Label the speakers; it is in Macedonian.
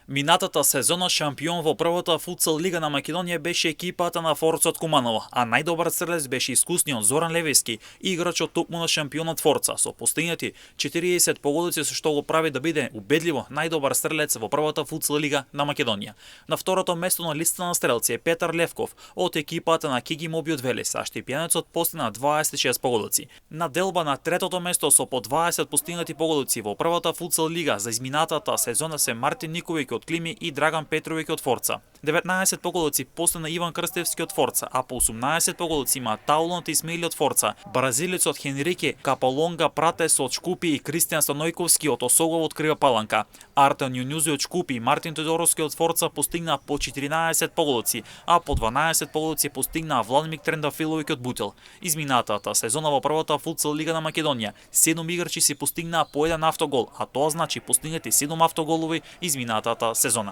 Speaker 1: Минатата сезона шампион во првата футсал лига на Македонија беше екипата на Форца од Куманово, а најдобар стрелец беше искусниот Зоран Левески, играчот токму на шампионот Форца, со постигнати 40 погодици, со што го прави да биде убедливо најдобар стрелец во првата футсал лига на Македонија. На второто место на листата на стрелци е Петар Левков од екипата на Киги Моби од Велес, а Штипјанецот постигна 26 погодици. На делба на третото место со по 20 постигнати погодици во првата футсал лига за изминатата сезона се Мартин Никовиќ од Клими и Драган Петровиќ од Форца. 19 погодици постигна Иван Крстевски од Форца, а по 18 погодици има Таулонт Исмаили од Форца, бразилецот Хенрике Капалонга Пратес од Шкупи и Кристијан Станојковски од Осогов од Крива Паланка. Артан Јунјузи од Шкупи и Мартин Тодоровски од Форца постигна по 14 погодици, а по 12 погодици постигна Владимир Трендафиловиќ од Бутел. Изминатата сезона во првата футсал лига на Македонија 7 играчи си постигнаа по еден автогол, а тоа значи постигнати 7 автоголови изминатата сезона.